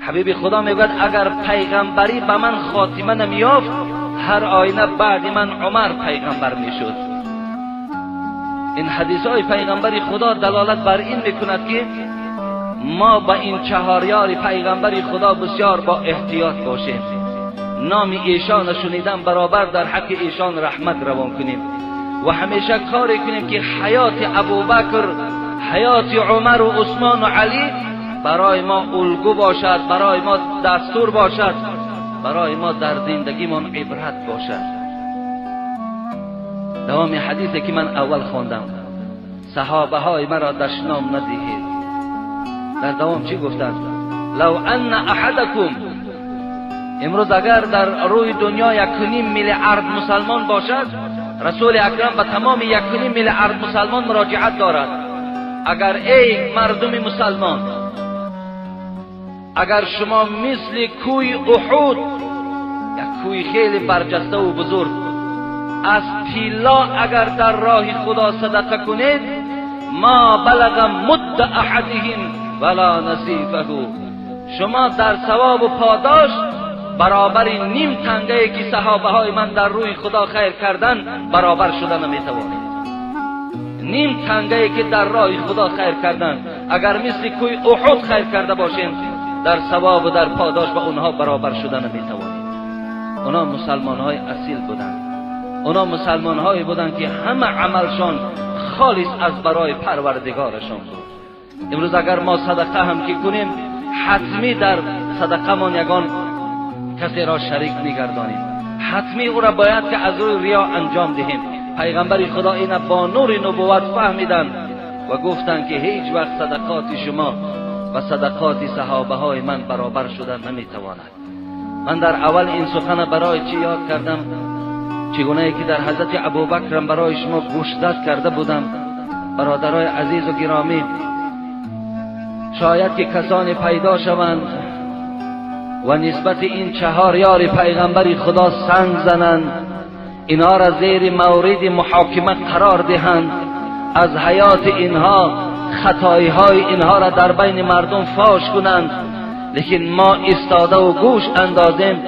حبیب خدا میگوید اگر پیغمبری به من خاتمه نمیافت، هر آینه بعد من عمر پیغمبر میشد. این حدیث های پیغمبری خدا دلالت بر این میکند که ما با این چهاریار پیغمبری خدا بسیار با احتیاط باشیم. نام ایشان شنیدن برابر در حق ایشان رحمت روان کنیم و همیشه کاری کنیم که حیات ابوبکر، حیات عمر و عثمان و علی برای ما الگو باشد، برای ما دستور باشد، برای ما در زندگیمان عبرت باشد. دوام حدیثی که من اول خواندم، صحابه های مرا دشنام ندهید. در دوام چی گفتند؟ لو ان احدکم، امروز اگر در روی دنیا 1.5 میلیارد مسلمان باشد، رسول اکرم به تمام 1.5 میلیارد مسلمان مراجعت دارد. اگر ای مردم مسلمان، اگر شما مثل کوی احد، یک کوی خیلی برجسته و بزرگ، از طلا اگر در راه خدا صدقه کنید، ما بلغ مد احدهم ولا نصیفه، شما در ثواب و پاداش برابر نیم تنگه که صحابه های من در روی خدا خیر کردن برابر شده نمیتوانید. نیم تنگه که در راه خدا خیر کردن، اگر مثل کوی احد خیر کرده باشین، در ثواب و در پاداش با اونها برابر شده نمیتوانید. اونا مسلمان های اصیل بودند. اونا مسلمان هایی بودند که همه عملشان خالص از برای پروردگارشان بود. امروز اگر ما صدقه هم که کنیم، حتمی در صدقه من یگان کسی را شریک میگردانیم. حتمی او را باید که از روی ریا انجام دهیم. پیغمبر خدا این با نور نبوت فهمیدن و گفتند که هیچ وقت صدقات شما و صدقات صحابه های من برابر شدن نمیتواند. من در اول این سخن برای چی یاد کردم؟ چگونه که در حضرت ابوبکر برای شما گوشزد کرده بودم. برادرای عزیز و گرامی، شاید که کسانی پیدا شوند و نسبت این 4 یار پیغمبری خدا سنگ زنند، اینها را زیر مورد محاکمه قرار دهند، از حیات اینها، خطایی های اینها را در بین مردم فاش کنند، لیکن ما ایستاده و گوش اندازیم،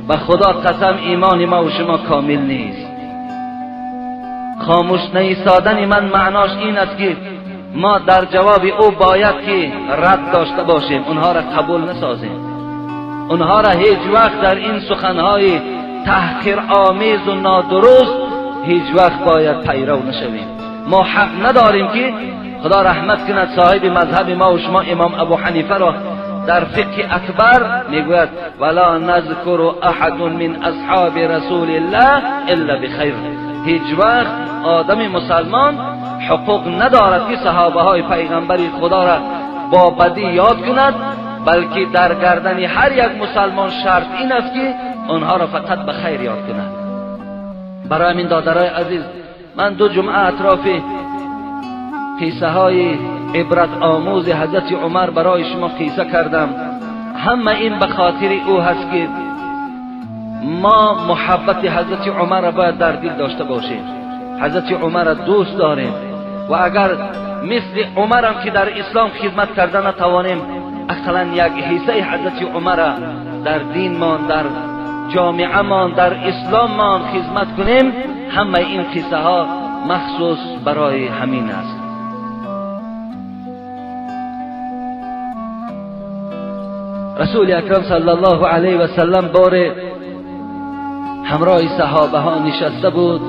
به خدا قسم ایمان ما و شما کامل نیست. خاموش نایستادن من معناش این است که ما در جواب او باید که رد داشته باشیم، اونها را قبول نسازیم. اونها را هیچ وقت در این سخنهای تحقیر آمیز و نادرست هیچ وقت باید پیرو نشویم. ما حق نداریم که خدا رحمت کند صاحب مذهب ما و شما امام ابو حنیفه را در فقه اکبر میگوید ولا نذکر احد من اصحاب رسول الله الا بخیر. هیچ وقت آدم مسلمان حقوق ندارد که صحابه های پیغمبری خدا را با بدی یاد کند، بلکه در گردن هر یک مسلمان شرط این است که آنها را فقط به خیر یاد کند. برای همین دادرای عزیز، من 2 جمعه اطراف قصه های عبرت آموز حضرت عمر برای شما قصه کردم. همه این به خاطر او هست که ما محبت حضرت عمر را باید در دل داشته باشیم. حضرت عمر را دوست داریم و اگر مثل عمر هم که در اسلام خدمت کرده نتوانیم، اقلا یک حصه حضرت عمر را در دین مان، در جامعه مان، در اسلام مان خدمت کنیم. همه این قصه ها مخصوص برای همین است. رسول اکرم صلی الله علیه و سلم بار همراه صحابه ها نشسته بود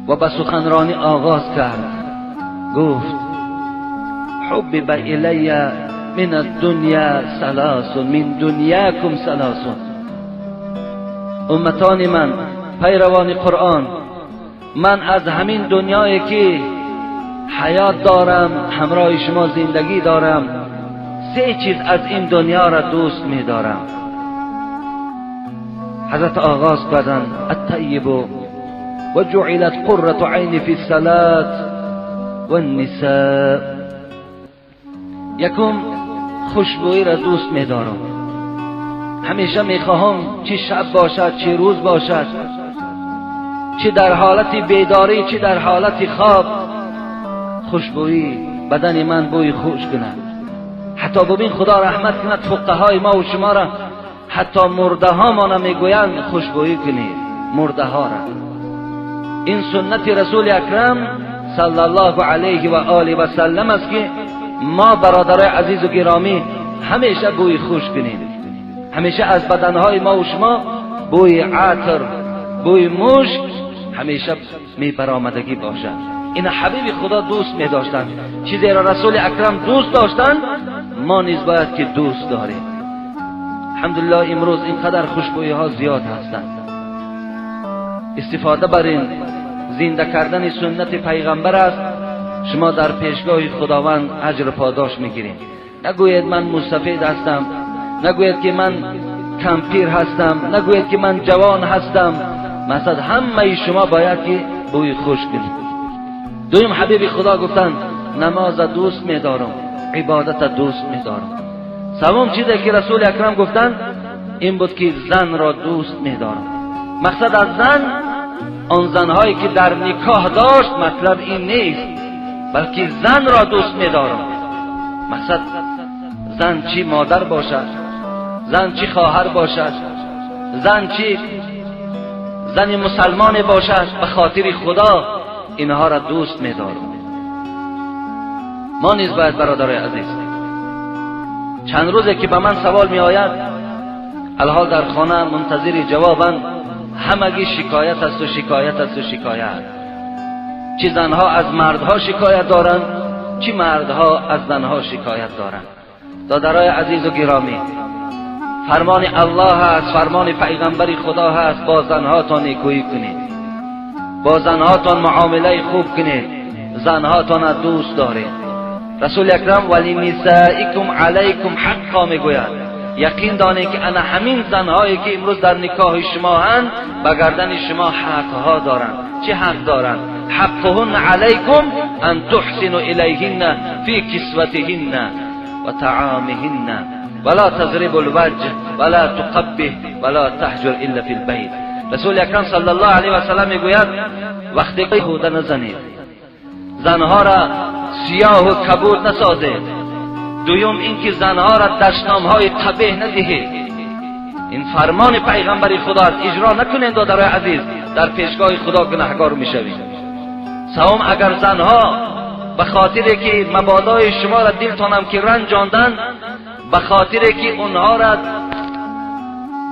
و به سخنرانی آغاز کرد. گفت حبب الی من الدنیا ثلاث، من دنیاکم ثلاث. امتان من، پیروان قرآن، من از همین دنیایی که حیات دارم، همراه شما زندگی دارم، 3 چیز از این دنیا را دوست می دارم. حضرت آغاز کردند الطیب و جعلت قرة عین فی الصلاة و النساء. یکم خوشبویی را دوست می دارم. همیشه می خواهم چه شب باشد چه روز باشد، چه در حالت بیداری چه در حالت خواب، خوشبویی بدن من بوی خوش کند. حتی ببین خدا رحمت کند فقهای ما و شما را حتی مرده ها ما نمیگویند خوشبویی کنید مرده ها را. این سنت رسول اکرم صلی الله علیه و آله و سلم است که ما برادرای عزیز و گرامی همیشه بوی خوش کنیم، همیشه از بدنهای ما و شما بوی عطر بوی مشک همیشه می برآمدگی باشد. این حبیب خدا دوست می داشتند، چیزی را رسول اکرم دوست داشتند ما نیز باید که دوست داریم. الحمدلله امروز اینقدر خوشبویی ها زیاد هستند. استفاده بر این زنده کردن سنت پیغمبر است. شما در پیشگاه خداوند اجر پاداش میگیرید. نگوید من موسفید هستم، نگوید که من کمپیر هستم، نگوید که من جوان هستم. مثلا همه شما باید که بوی خوش کنید. دویم حبیب خدا گفتن نماز دوست می‌دارم، عبادت دوست می‌دارم. سوم چیزی که رسول اکرم گفتن این بود که زن را دوست می‌دارم. مقصد از زن آن زنهایی که در نکاح داشت مطلب این نیست، بلکه زن را دوست می‌دارم. مقصد زن چی مادر باشد، زن چی خواهر باشد، زن چی زن مسلمان باشد، به خاطر خدا اینها را دوست می‌دارم. ما نیز باید برادرای عزیز چند روزه که به من سوال می آید الحال در خانه منتظر جوابند، همگی شکایت است و شکایت است و شکایت. چی زنها از مردها شکایت دارند، چی مردها از زنها شکایت دارند. برادرای عزیز و گرامی فرمان الله هست، فرمان پیغمبر خدا هست با زنهاتان نیکویی کنید، با زنهاتان معامله خوب کنید، زنهاتان را دوست دارید. رسول اکرم ولی نسائکم علیکم حقا میگوید یقین دانید که انا همین زنهایی که امروز در نکاح شما هستند به گردن شما حقها دارند. چه حق دارند؟ حقهن علیکم ان تحسنوا الیهن فی کسوتهن و طعامهن ولا تضرب الوجه ولا تقبح ولا تحجر الا فی البیت. رسول اکرم صلی الله علیه و سلم میگوید وقتی بیهوده نزنید، زنها را سیاه و کبود نسازید. دوم اینکه زنها را دشنامهای قبیح ندهید. این فرمان پیغمبر خدا است، اجرا نکنید برادرای عزیز، در پیشگاه خدا گناهکار میشوید. سوم اگر زنها به خاطر که مبادای شما را دلتانم که رنجاندن، به خاطر که اونها را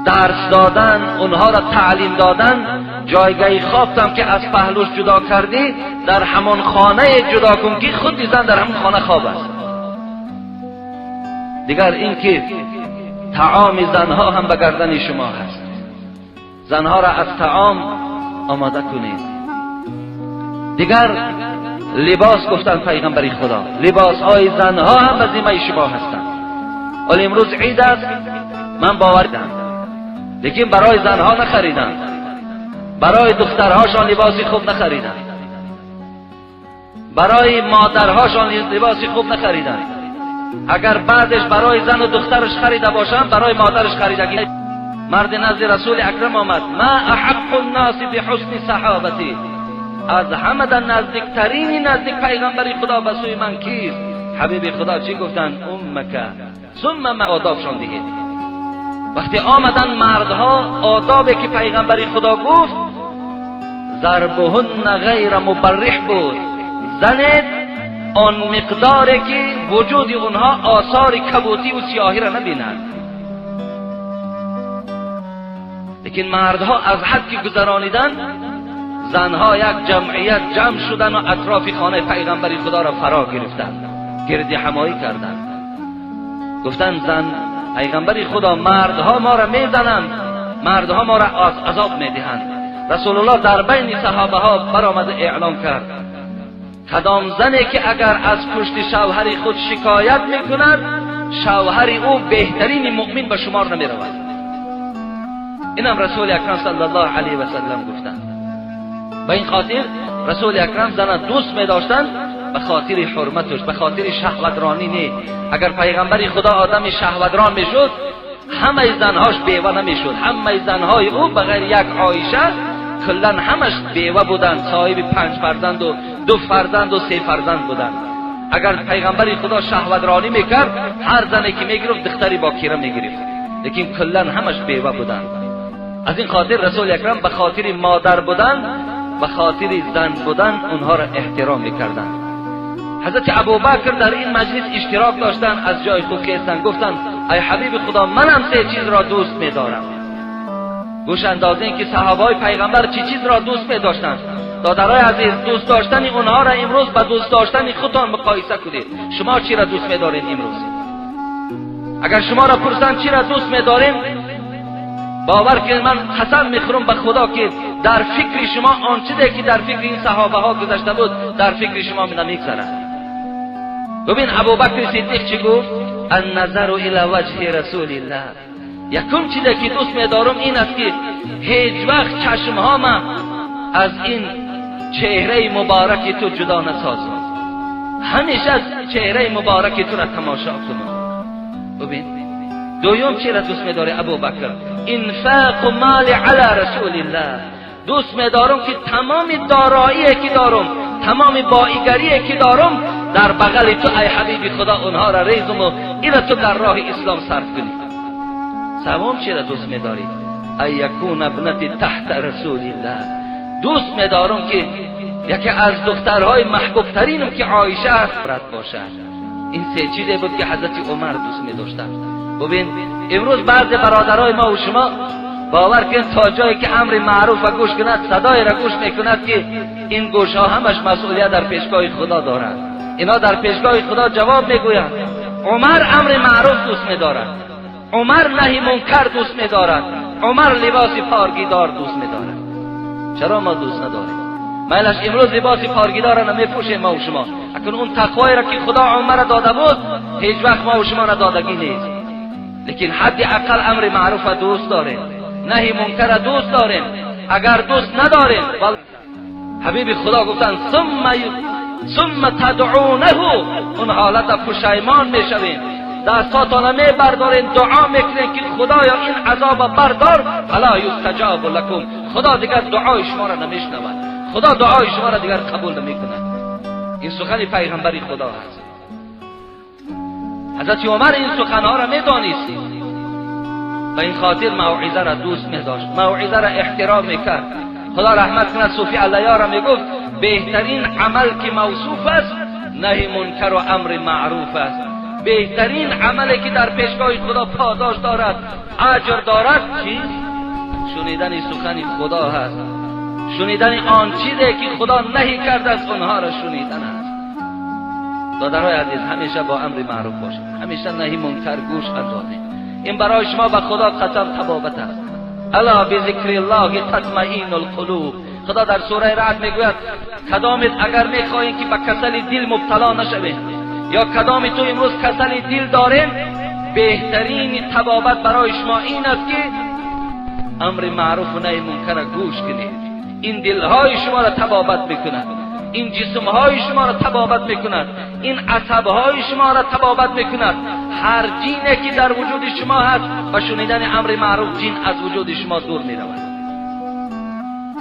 درس دادن، اونها را تعلیم دادن، جایگاه خوابتم که از پهلوش جدا کردی در همان خانه جدا کن که خود زن در همون خانه خواب است. دیگر اینکه طعام زنها هم به گردن شما هست، زنها را از طعام آماده کنید. دیگر لباس گفتن پیغمبر خدا، لباس های زنها هم به ذمه شما هستند. ولی امروز عید است، من باوردم لیکن برای زنها نخریدن، برای دخترهاشان لباسی خوب نخریدن، برای مادرهاشان لباسی خوب نخریدن. اگر بعدش برای زن و دخترش خریده باشن برای مادرش خریدگی. مرد نزد رسول اکرم آمد ما احق الناس بحسن صحابتی، از همه در نزدیکترین نزدیک پیغمبر خدا به سوی من کیست؟ حبیب خدا چی گفتن؟ امک ثم ما آدابشان دیگه. وقتی آمدن مردها آدابی که پیغمبر خدا گفت ضربهن غیر مبرح بود، زنید آن مقداری که وجود اونها آثار کبوتی و سیاهی را نبینند. لیکن مردها از حد که گذرانیدن، زنها یک جمعیت جمع شدن و اطراف خانه پیغمبر خدا را فرا گرفتند، گرد همایی کردند. گفتند زن پیغمبر خدا مردها ما را میزنند، مردها ما را عذاب میدهند. رسول الله در بین صحابه ها برآمد اعلام کرد کدام زنی که اگر از کشت شوهر خود شکایت میکند شوهر او بهترین مؤمن به شمار نمیرود. اینم رسول اکرم صلی الله علیه و سلم گفتند. به این خاطر رسول اکرم زن دوست می‌داشتند به خاطر حرمتش، به خاطر شهوترانی نه. اگر پیغمبر خدا آدم شهوتران میشد همه زنهاش بیوه نمیشد. همه زنهای او بغیر یک عایشه کلا همش بیوه بودند، صاحب 5 فرزند و 2 فرزند و 3 فرزند بودند. اگر پیغمبر خدا شهوت رانی میکرد، هر زنی که میگرفت دختری با کیره میگرفت، لیکن کلا همش بیوه بودن. از این خاطر رسول اکرم به خاطر مادر بودن، به خاطر زن بودن اونها را احترام میکردن. حضرت ابوبکر در این مجلس اشتراک داشتن، از جای خود خیستن، گفتن ای حبیب خدا، منم سه چیز را دوست می‌دارم. گوش اندازین که صحابای پیغمبر چه چیز را دوست می‌داشتند. دادرای عزیز، دوست داشتن اونها را امروز با دوست داشتن خودتان مقایسه کنید. شما چی را دوست می‌دارین امروز؟ اگر شما را پرسن چی را دوست می‌دارین، باور کنید من قسم می‌خورم به خدا که در فکر شما آنچه که در فکر این صحابه ها گذشته بود در فکر شما نمی‌گذرد. ببین ابوبکر صدیق چی گفت؟ النظر الی وجه رسول الله. یکم چیزی که دوست می‌دارم این است که هیچ وقت چشم‌هام از این چهره مبارک تو جدا نسازم، همیشه از چهره مبارک تو را تماشا کنم. ببین دوم چی را دوست می‌داره ابوبکر؟ انفاق مال علی رسول الله. دوست می‌دارم که تمام دارایی که دارم، تمام بایگری که دارم در بغل تو ای حبیب خدا اونها را ریزم و اینا تو در راه اسلام صرف کنی. سوم چی را دوست می‌داری؟ ای یکون ابنت تحت رسول الله. دوست می‌دارم که یکی از دخترهای محبوب ترینم که عایشه رد باشد. این سه چیزی بود که حضرت عمر دوست می‌داشتن. ببین امروز بعض برادرای ما و شما باور کن تا جایی که امر معروف و گوش کند، صدای را گوش میکند که این گوش ها همش مسئولیت در پیشگاه خدا دارند. اینا در پیشگاه خدا جواب میگویند. عمر امر معروف دوست میدارد، عمر نهی منکر دوست میدارد، عمر لباس پارگیدار دوست میدارد. چرا ما دوست نداریم؟ مالش امروز لباس پارگیدار را نمیپوشیم ما و شما، اکنون اون تقوایی را که خدا عمر داده بود هیچ وقت ما و شما را دادگی نیست. لیکن حد اقل امر معروف دوست داریم، نهی منکر دوست داریم. اگر دوست نداریم حبیب خدا گفتن ثم تدعونه، اون حالت پشیمان میشوین، دستاتان میبردارین، دعا میکنین که خدایا این عذاب بردار، فلا یستجاب لکم. خدا دیگر دعای شما را نمیشنود، خدا دعای شما را دیگر قبول نمیکند. این سخن پیغمبر خدا است. حضرت عمر این سخنها را میدانست و این خاطر موعظه را دوست می‌داشت، موعظه را احترام میکرد. خدا رحمت کند صوفی علیه را میگفت بهترین عمل که موصوف است نهی منکر و امر معروف است. بهترین عملی که در پیشگاه خدا پاداش دارد، اجر دارد چیست؟ شنیدن سخن خدا هست، شنیدن آن چیزی که خدا نهی کرده است اونها را شنیدن است. دادرای عزیز همیشه با امر معروف باشید، همیشه نهی منکر گوش اندازید. این برای شما به خدا قسم تبابت است. الا بذکر الله تطمئن القلوب. خدا در سوره رعد میگوید کدامت اگر میخواهید که به کسل دل مبتلا نشوید یا کدام تو امروز کسل دل دارین، بهترین تبابت برای شما این است که امر معروف و نهی منکر گوش کنید. این دلهای شما را تبابت میکند، این جسمهای شما را تبابت میکند، این عصبهای شما را تبابت میکند. هر جینی که در وجود شما هست و شنیدن امر معروف جین از وجود شما دور میرود.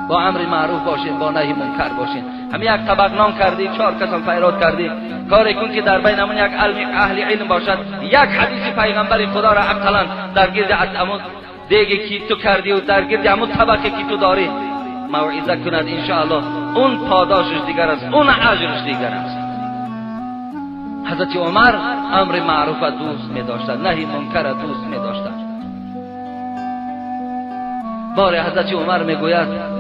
با امر معروف باشین، با نهی منکر باشین. همین یک طبق نان کردی، 4 کسان فیراد کردی، کاری کن که در بین همون یک اهل علم باشد، یک حدیث پیغمبر خدا را عقلا در گرد همون دیگه که تو کردی و در گرد همون طبقه که تو داری موعظه کند، انشاءالله اون پاداشش دیگر است، اون اجرش دیگر است. حضرت عمر امر معروف دوست می داشتند، نهی منکر دوست می داشتند. بار حضرت عمر می گوید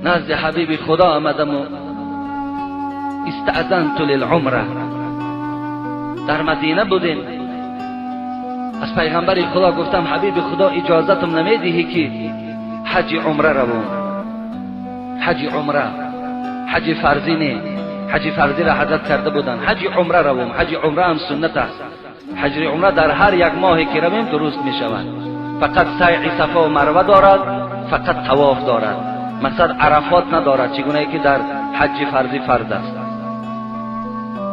نزد حبیب خدا آمدم و استأذنت للعمره. در مدینه بودیم، از پیغمبر خدا گفتم حبیب خدا اجازتم نمیدهی که حج عمره روم. حج عمره، حج فرضی نه، حج فرضی را حضرت کرده بودن، حج عمره روم. حج عمره هم سنت است. حج عمره در هر یک ماهی که رویم درست می شود. فقط سعی صفا و مروه دارد، فقط طواف دارد، مثلا عرفات ندارد، چگونه که در حج فرضی فرض است.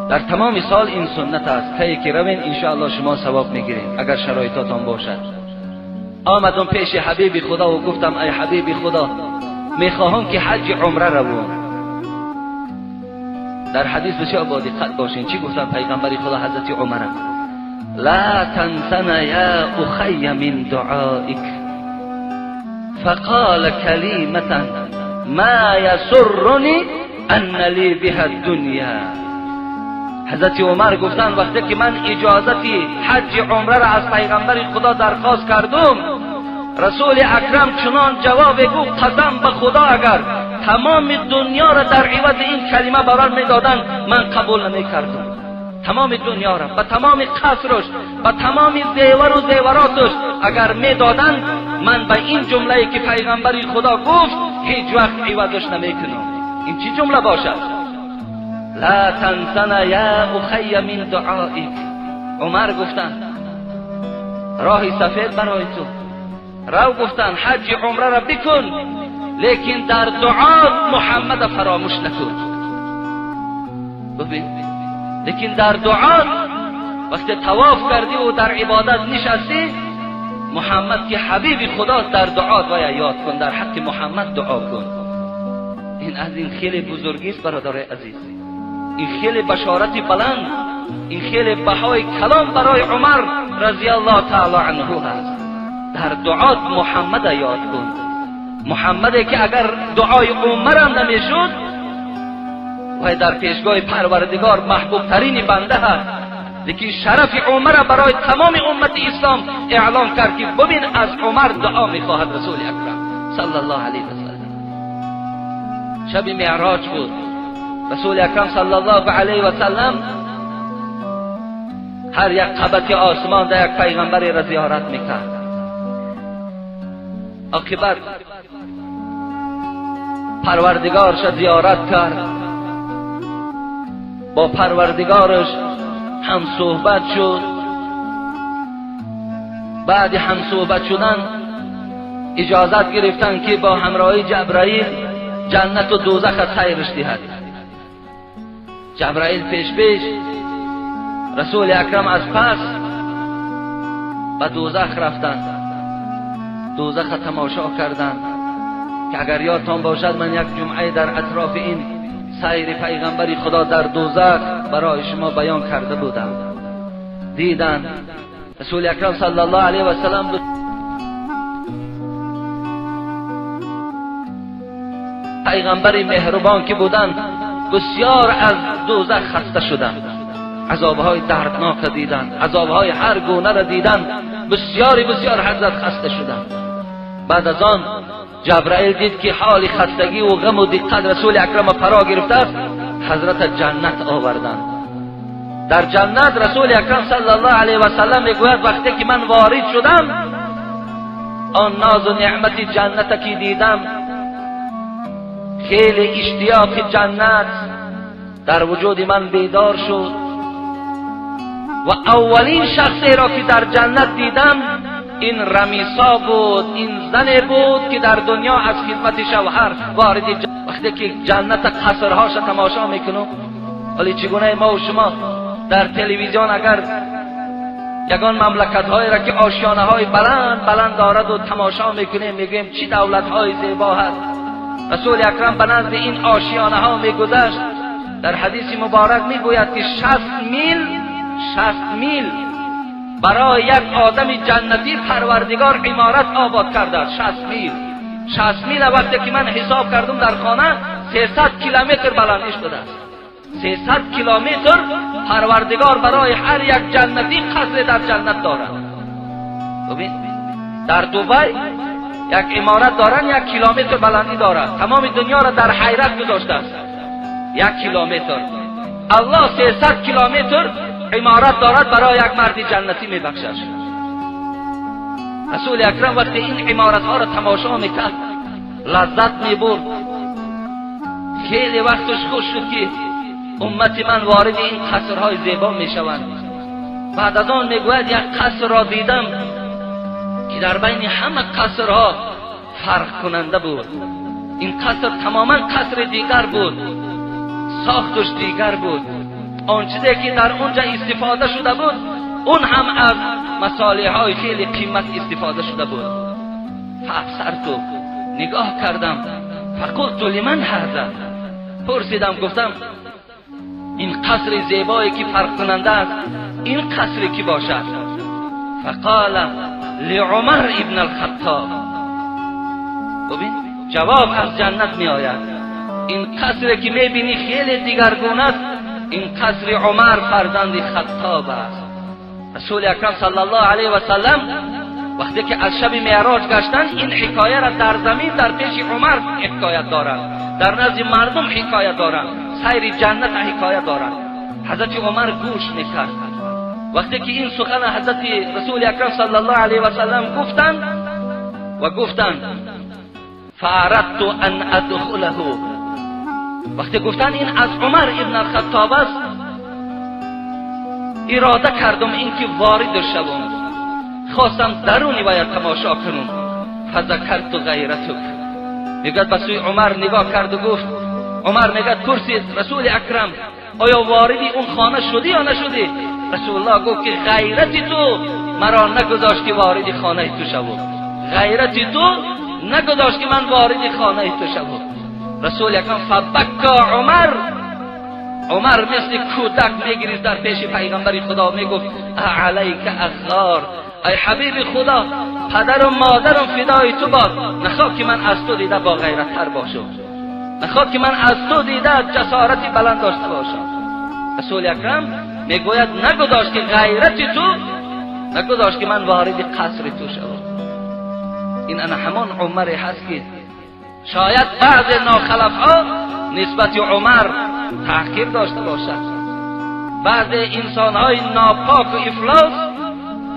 در تمام سال این سنت است. کی که روین انشاءالله شما ثواب میگیرین اگر شرایطاتون باشد. آمدم پیش حبیب خدا و گفتم ای حبیب خدا میخواهم که حج عمره روم. در حدیث بسیار با دقت باشین چی گفتن پیغمبر خدا حضرت عمر: لا تنسنا یا اخی من دعائک، فقال کلمة ما یسرنی ان لی بها الدنیا. حضرت عمر گفتن وقتی که من اجازتی حج عمره را از پیغمبر خدا درخواست کردم، رسول اکرم چنان جواب گفت: قسم به خدا اگر تمام دنیا را در عوض این کلمه برام میدادن من قبول نمیکردم. تمام دنیا را، با تمام قصرش، با تمام زیور و زیوراتش اگر میدادن، من به این جمله‌ای که پیغمبر خدا گفت هیچ وقت عوضش نمیکنم. این چی جمله باشد؟ لا تنسنا یا اخی من دعائک. عمر گفتن راهی سفید برای تو، رو گفتن حج عمره را بکن، لیکن در دعا محمد فراموش نکن. ببین، لیکن در دعا وقتی طواف کردی و در عبادت نشستی، محمد که حبیب خداست در دعا و یاد کن، در حق محمد دعا کن. این از این خیلی بزرگی است برادر عزیز، این خیلی بشارت بلند، این خیلی بهای کلام برای عمر رضی الله تعالی عنه هست. در دعات محمد یاد کن، محمدی که اگر دعای عمر هم نمیشد و در پیشگاه پروردگار محبوب ترین بنده هست، لیکن شرف عمر برای تمام امت اسلام اعلام کرد که ببین از عمر دعا میخواهد رسول اکرم صلی الله علیه و سلم. شب معراج بود، رسول اکرم صلی الله علیه و سلم هر یک قبط آسمان در یک پیغمبری را زیارت میکرد. عاقبت پروردگارش زیارت کرد، با پروردگارش هم صحبت شد. بعد هم صحبت شدن اجازت گرفتن که با همراهی جبرائیل جنت و دوزخ سیرش دهد. جبرائیل پیش رسول اکرم از پس به دوزخ رفتن، دوزخ تماشا کردن که اگر یادتان باشد من یک جمعه در اطراف این سیر پیغمبر خدا در دوزخ برای شما بیان کرده بودم. دیدن رسول اکرم صلی الله علیه و سلم پیغمبر مهربان که بودن بسیار از دوزخ خسته شدند، عذابهای دردناک دیدن، عذابهای هر گونه را دیدن، بسیار حضرت خسته شدند. بعد از آن جبرائیل دید که حال خستگی و غم و دقت رسول اکرم فرا گرفته است، حضرت جنت آوردند. در جنت رسول اکرم صلی الله علیه و سلم میگوید وقتی که من وارد شدم، آن ناز و نعمت جنت که دیدم، خیلی اشتیاق جنت در وجود من بیدار شد و اولین شخصی را که در جنت دیدم این رمیسا بود، این زنی بود که در دنیا از خدمت شوهر وارد وقتی که جنت قصرهاش تماشا میکنم، ولی چگونه ما و شما در تلویزیون اگر یگان مملکت‌هایی را که آشیانه‌های بلند دارد و تماشا میکنیم میگیم چی دولت‌های زیبا هست. رسول اکرم به نزد این آشیانه‌ها میگذشت، در حدیث مبارک میگوید که 60 میل برای یک آدم جنتی پروردگار عمارت آباد کرده است. 60 میل وقتی که من حساب کردم در خانه 300 کیلومتر بلندیش بوده است. 300 کیلومتر پروردگار برای هر یک جنتی قصر در جنت دارد. ببین در دبی یک عمارت دارن 1 کیلومتر بلندی دارد، تمام دنیا را در حیرت گذاشته است. 1 کیلومتر الله 300 کیلومتر عمارت دارد برای یک مرد جنتی میبخشش. رسول اکرم وقتی این عمارت ها را تماشا میکرد لذت میبرد. خیلی وقتش خوش شد که امت من وارد این قصرهای زیبا میشوند. بعد از آن میگوید یک قصر را دیدم که در بین همه قصرها فرق کننده بود. این قصر تماما قصر دیگر بود، ساختش دیگر بود. آن چیزی که در اونجا استفاده شده بود اون هم از مصالح های خیلی قیمت استفاده شده بود. فابصرت، نگاه کردم، فقلت لمن هذا، پرسیدم گفتم این قصر زیبایی که فرق کننده است این قصری که باشد. فقال لعمر ابن الخطاب، ببین جواب از جنت می آید. این قصری که می بینی خیلی دیگرگونه است، این قصر عمر فرزند خطاب است. رسول اکرم صلی الله علیه و سلم وقتی که از شب معراج گشتند این حکایه را در زمین در پیش عمر حکایت دارند، در نزد مردم حکایت دارند، سیر جنت حکایت دارند. حضرت عمر گوش میکرد. وقتی که این سخن حضرت رسول اکرم صلی الله علیه و سلم گفتند فاردت ان ادخله، وقتی گفتند این از عمر ابن الخطاب است اراده کردم اینکه وارد شوم، خواستم درونی باید تماشا کنم. فذکرت غیرتک، میگد به سوی عمر نگاه کرد و گفت، عمر میگد پرسید رسول اکرم آیا واردی اون خانه شدی یا نشدی؟ رسول الله گفت که غیرتی تو مرا نگذاشت که وارد خانه تو شوم، غیرتی تو نگذاشت که من وارد خانه تو شوم. رسول اکرم فبکا عمر مثل کودک میگریست در پیش پیغمبر خدا، میگفت علیک اخار، ای حبیب خدا پدر و مادرم فدای تو باد، نخواه که من از تو دیده با غیرت تر باشم، نخواه که من از تو دیده جسارتی بلند داشته باشم. رسول اکرم میگوید نگذاشت که غیرتی تو نگذاشت که من وارد قصر تو شوم. این انا همان عمر هست که شاید بعض ناخلفها نسبت عمر تحقیر داشته باشد، بعض انسانهای ناپاک و افلاس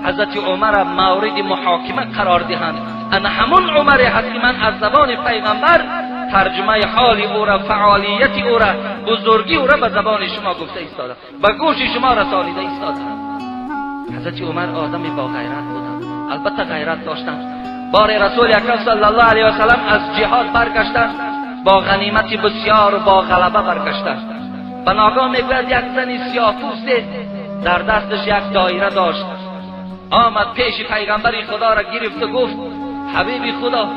حضرت عمر مورد محاکمه قرار دهند. انا همون عمر هست که من از زبان پیغمبر ترجمه حال او را، فعالیت او را، بزرگی او را به زبان شما گفته ایستادم، به گوش شما رسانیده ایستادم. حضرت عمر آدمی با غیرت بودند، البته غیرت داشتند. بار رسول اکرم صلی الله علیه و سلم از جهاد برگشتند، با غنیمت بسیار و با غلبه برگشتند. به ناگاه میگوید یک زن سیاه‌پوسته در دستش یک دایره داشت، آمد پیش پیغمبر خدا را گرفت و گفت حبیب خدا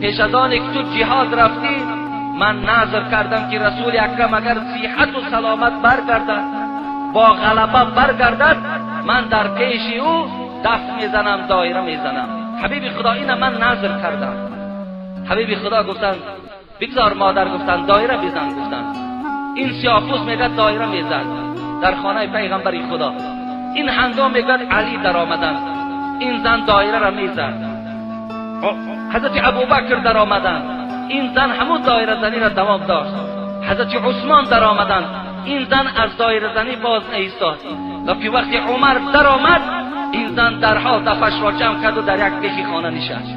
پیش از آن که تو جهاد رفتی من نظر کردم که رسول اکرم اگر صحت و سلامت برگردد، با غلبه برگردد، من در پیش او دست میزنم، دایره میزنم. حبیب خدا اینه من نظر کردم. حبیب خدا گفتند بگذار مادر، گفتند دایره بزن. گفتند این سیاه‌پوست میگه دایره میزد در خانه پیغمبر خدا. این هنگام میگه علی در آمدند، این زن دایره را میزد. حضرت ابوبکر در آمدند، این زن همون دایره زنی را دوام داشت. حضرت عثمان در آمدند، این زن از دایره زنی باز ایستاد. وقتی وقتی عمر در آمد این زن درها دفش را جمع کرد و در یک دیگه خانه نشست.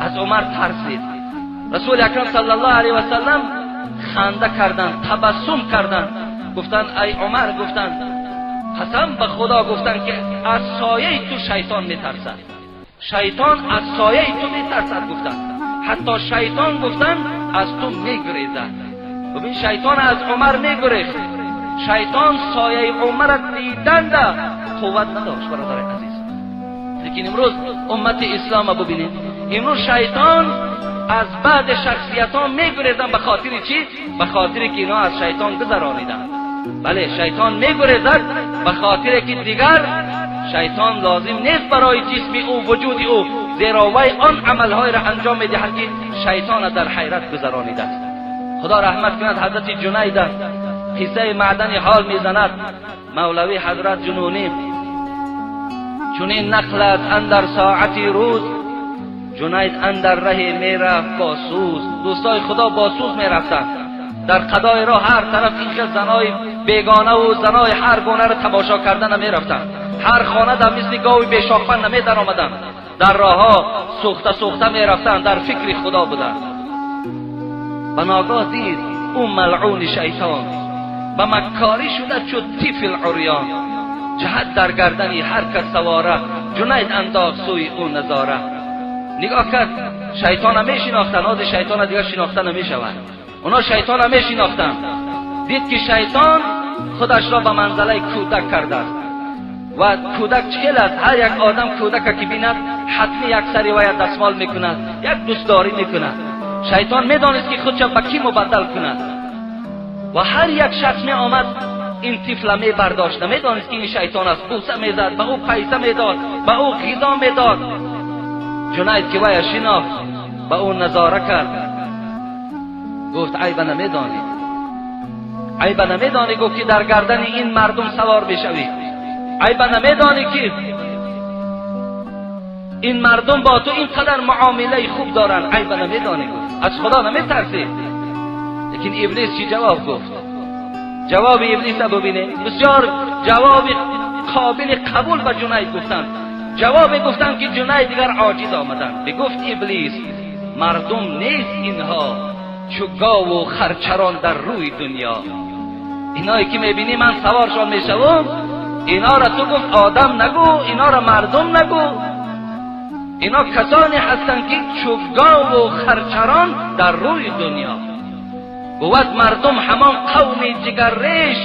از عمر ترسید. رسول اکرم صلی الله علیه و سلم خنده کردند، تبسم کردند، گفتند ای عمر، گفتند قسم به خدا، گفتند که از سایه تو شیطان میترسد، شیطان از سایه تو میترسد. گفتند حتی شیطان گفتند از تو میگریزد. ببین شیطان از عمر میگریخت. شیطان سایه عمر دیدن قوت نداشت برادر عزیز. لیکن امروز امت اسلام ببینید، امروز شیطان از بعد شخصیتان میگریزن. به خاطر چی؟ به خاطر که اینا از شیطان گذرانیدن. بله شیطان میگریزد به خاطر که دیگر شیطان لازم نیست برای جسم او، وجود او، زیرا وی آن عملهای را انجام میدهد که شیطان در حیرت گذرانیده است. خدا رحمت کند حضرت جنید قصه معدن حال میزند. مولوی حضرت جنونی چنین نقل از اندر ساعتی روز، جنید اندر ره میرفت با سوز. دوستای خدا با سوز میرفتند در قضای راه، هر طرف این زنای بیگانه و زنای هر گونه را تماشا کردن میرفتند. هر خانه در مثل گاوی بیشاخفن نمی در آمدند، در راه ها سوخته سوخته میرفتند، در فکر خدا بودند. به ناگاه دید اون ملعون شیطان به مکاری شده چو طفل عریان، جهت در گردنی هر کس سواره، جنید انداخت سوی اون نظاره. نگاه کرد شیطان میشناختن، از شیطان دیگر شناخته نمیشود. اونا شیطان میشناختن. دید که شیطان خودش را به منزله کودک کرده است و کودک چهل است. هر یک آدم کودک که بیند حتمی یک سری و یک دستمال میکند، یک دوستداری میکند. شیطان میدانست که خودش به کی مبدل کند. و هر یک شخص می آمد این طفل می برداشت، می دانست که این شیطان است، بوسه می زد، به او پیسه می داد، به او غذا می داد. جنید که وی شناخت به او نظاره کرد، گفت عیب نمیدانی، عیب نمیدانی، گفت که در گردن این مردم سوار بشوی، عیب نمیدانی که این مردم با تو اینقدر معامله خوب دارن، عیب نمیدانی، گفت از خدا نمیترسی. لیکن ابلیس چی جواب گفت؟ جواب ابلیس رو ببینه، بسیار جواب قابل قبول به جنید گفتن. جواب گفتن که جنید دیگر عاجز آمدن. بگفت ابلیس مردم نیست اینها چو گاو و خرچران در روی دنیا، اینایی که میبینی من سوارشان میشوم، اینا را تو گفت آدم نگو، اینا را مردم نگو، اینا کسانی هستند که چو گاو و خرچران در روی دنیا. بود مردم همان قوم جگرریش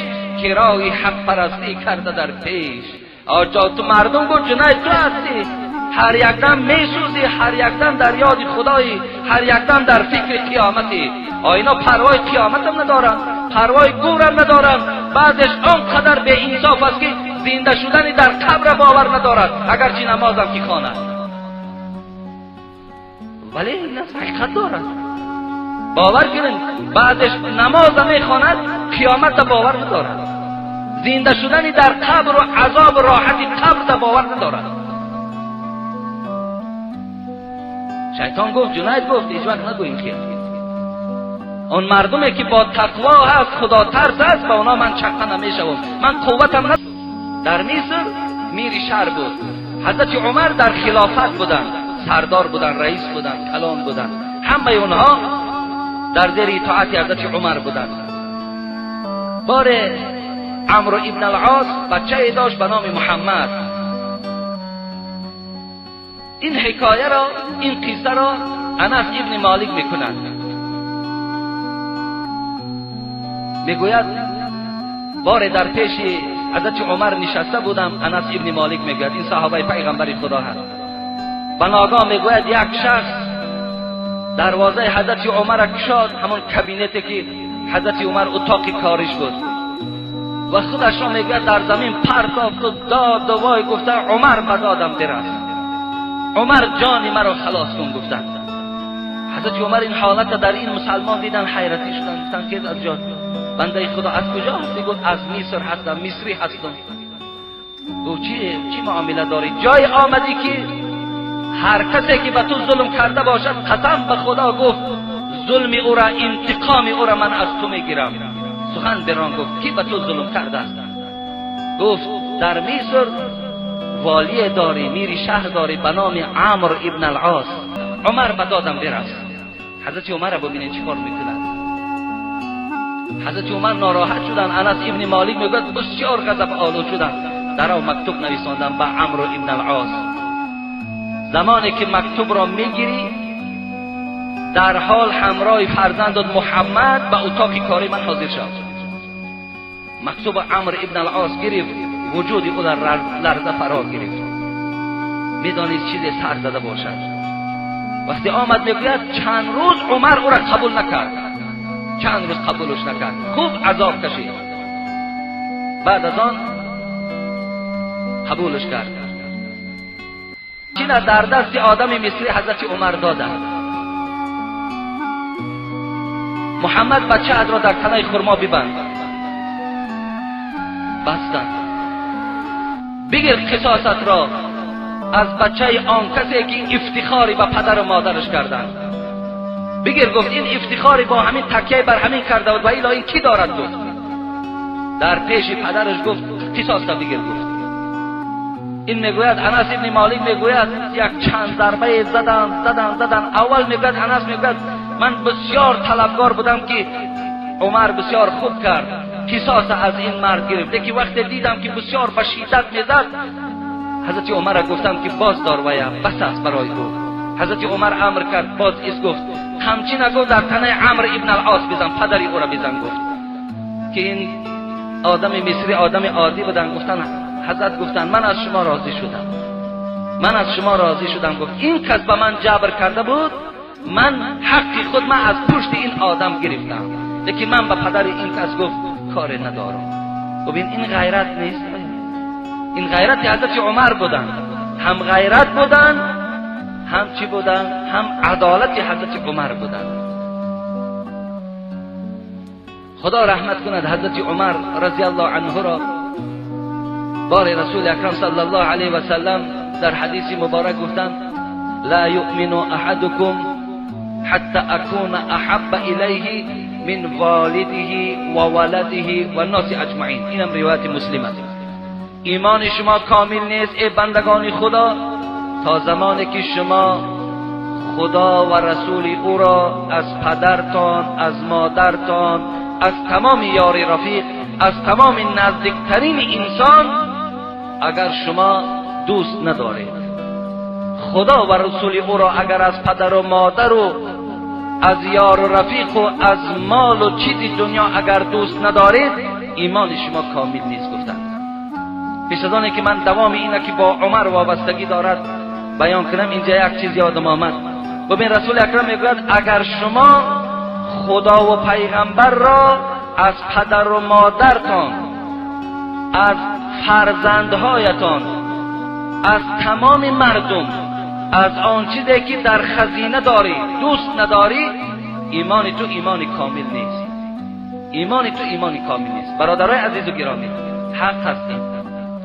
که رای حق پرستی کرده در پیش. آجا تو مردم گفت جنید تو هستی، هر یک دم میسوزی، هر یک دم در یاد خدایی، هر یک دم در فکر قیامتی. اینا پروای قیامت هم ندارن، پروای گور هم ندارن. بعدش آنقدر به انصاف است که زنده شدن در قبر باور ندارد، اگرچه نماز هم که خواند. ولی این حقیقت دارد، باور کنید. بعدش نماز هم میخواند، قیامت باور ندارد، زنده شدن در قبر و عذاب و راحت قبر باور ندارد. شیطان گفت، جنید گفت هیچ وقت نگو این خیر. اون مردمی که با تقوا هست، خدا ترس هست، با اونا من چقه نمیشوم، من قوتم هست. در مصر میری شهر بود، حضرت عمر در خلافت بودن، سردار بودن، رئیس بودن، کلان بودن، همه اونها در زیر اطاعت حضرت عمر بودن. بار عمرو ابن العاص بچه داشت به نام محمد. این حکایه را، این قصه را انس ابن مالک میکنند. میگوید بار در پیش حضرت عمر نشسته بودم، انس ابن مالک میگوید، این صحابه پیغمبر خدا هست. و ناگاه میگوید یک شخص دروازه حضرت عمر کشاد، همون کابینتی که حضرت عمر اتاق کارش بود، و خودش را میگوید در زمین پرتافت و داد و وای گفته عمر بدادم برست، عمر جان مرا خلاص کن گفتن. حضرت عمر این حالت در این مسلمان دیدن، حیرتی شدن، گفتن که از جان بنده خدا از کجا هستی؟ گفت از مصر هستم، مصری هستم. گفت چی معامله داری؟ جای آمدی که هر کسی که به تو ظلم کرده باشد قسم به خدا گفت ظلم او را، انتقام او را من از تو میگیرم. سخن بران گفت کی به تو ظلم کرده است؟ گفت در مصر والی داری، میری شهر داری به نام عمرو ابن العاص، عمر به دادم برس. حضرت عمر را ببینید چی کار میکنند. حضرت عمر ناراحت شدن. انس ابن مالک میگه بسیار غضب آلود شدن، در او مکتوب نویساندن به عمرو ابن العاص. زمانی که مکتوب را میگیری، در حال همراه فرزندت محمد به اتاق کاری من حاضر شد. مکتوب عمرو ابن العاص گرفت، وجود او در لرزه فرا گرفت. میدانید چیزی سر زده باشد. وقتی آمد میگوید چند روز عمر او را قبول نکرد، چند روز قبولش نکرد، خوب عذاب کشید. بعد از آن قبولش کرد. چینا در دست آدم مصری حضرت عمر دادن. محمد بچه را در تنه خرما ببند، بستن. بگیر قصاصت را از بچه آن کسی که افتخاری به پدر و مادرش کردن. بگیر. گفت این افتخاری با همین تکیه بر همین کرده بود و الا این کی دارد؟ گفت در پیش پدرش گفت قصاص را بگیر. گفت این میگوید، انس ابن مالک میگوید یک چند ضربه زدن. اول میگوید انس میگوید من بسیار طلبکار بودم که عمر بسیار خوب کرد، قصاص از این مرد گرفت. که وقتی دیدم که بسیار به شدت میزد، حضرت عمر را گفتم که باز دار ویا، بس است برای او. حضرت عمر امر کرد، باز ایست. گفت همچین نگو در تنه عمرو ابن العاص بزن، پدری او را بزن. گفت که این آدم مصری آدم عادی بودن. گفتن حضرت گفتن من از شما راضی شدم، من از شما راضی شدم. گفت این کس به من جبر کرده بود، من حقی خود من از پشت این آدم گرفتم. لیکن من به پدر این کس گفت کار ندارم. ببین این غیرت نیست. این غیرت حضرت عمر بودن، هم غیرت بودن، هم چی بودن؟ هم عدالت حضرت عمر بودن. خدا رحمت کند حضرت عمر رضی الله عنه را. بار رسول اکرم صلی الله علیه و سلم در حدیث مبارک گفتند لا یؤمن احدکم حتی اکون احب الیه من والده و ولده و الناس اجمعین. اینم روایت مسلم است. ایمان شما کامل نیست ای بندگان خدا تا زمانی که شما خدا و رسول او را از پدرتان، از مادرتان، از تمام یار رفیق، از تمام نزدیکترین انسان اگر شما دوست ندارید، خدا و رسول او را اگر از پدر و مادر و از یار و رفیق و از مال و چیز دنیا اگر دوست ندارید، ایمان شما کامل نیست. گفتند پیش از آنکه من دوام اینه که با عمر وابستگی دارد بیان کنم، اینجا یک چیز یادم آمد. ببین رسول اکرم میگوید اگر شما خدا و پیغمبر را از پدر و مادرتان، از فرزندهایتان، از تمام مردم، از آن چیزی که در خزینه داری دوست نداری، ایمان تو ایمان کامل نیست. ایمان تو ایمان کامل نیست. برادرای عزیز و گرامی، حق هست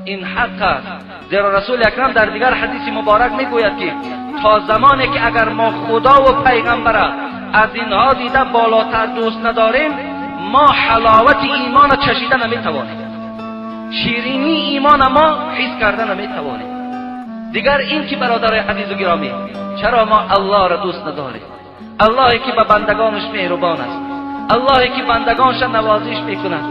این حق است. زیرا رسول اکرم در دیگر حدیث مبارک میگوید که تا زمانی که اگر ما خدا و پیغمبر از اینها دیده بالاتر دوست نداریم، ما حلاوت ایمان چشیده نمیتوانیم، شیرینی ایمان ما حس کرده نمیتوانیم. دیگر این که برادرای عزیز و گرامی، چرا ما الله را دوست نداریم؟ اللهی که به بندگانش مهربان است، اللهی که بندگانش نوازش میکند،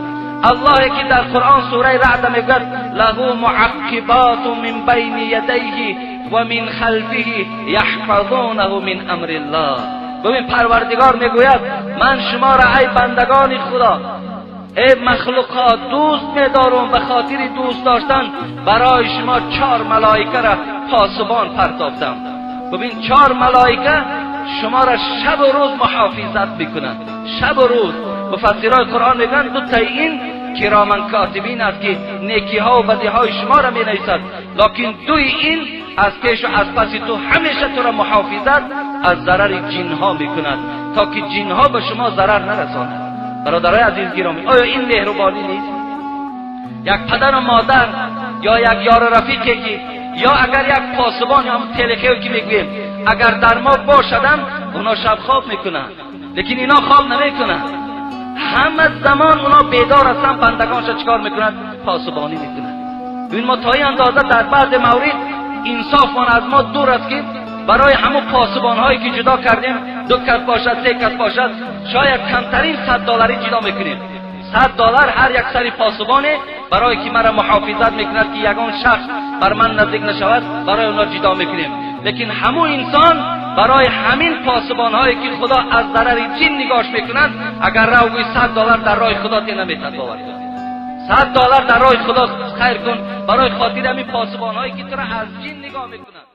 اللهی که در قرآن سوره رعد میگوید له معقبات من بین یدیه و من خلفه یحفظونه من امر الله. ببین پروردگار میگوید من شما را ای بندگان خدا، ای مخلوقات دوست می‌دارم، به خاطر دوست داشتن برای شما 4 ملائکه را پاسبان پرتافتم. ببین 4 ملائکه شما را شب و روز محافظت میکنند، شب و روز. مفسرای قرآن میگن دو تا این کرامن کاتبین است که نیکی ها و بدی های شما را می نویسد، لکن دوی این از پیش و از پس تو همیشه تو را محافظت از ضرر جن ها میکنند تا که جن ها به شما ضرر نرسانند. برادرای عزیز گرامی، آیا این مهربانی نیست؟ یک پدر و مادر یا یک یار رفیقی که یا اگر یک پاسبان یا هم تلخیو که میگویم اگر در ما باشدن اونا شب خواب میکنن، لیکن اینا خواب نمیکنن. همه زمان اونا بیدار هستن، بندگانش چیکار میکنن؟ پاسبانی میکنن. ببین ما تا این اندازه در بعض مورد انصافمان از ما دور است که برای همون پاسبان هایی که جدا کردیم 2 کس باشد 3 کس باشد شاید کمترین $100 جدا میکنیم. $100 هر یک سری پاسبانه برای که مرا محافظت میکند که یگان شخص بر من نزدیک نشود، برای اونا جدا میکنیم. لیکن همون انسان برای همین پاسبان هایی که خدا از ضرر جن نگاش میکنند اگر روی $100 در راه خدا تی نمیتد باور کن. $100 در راه خدا خیر کن برای خاطر همین پاسبان هایی که تو را از جن نگاه میکنند.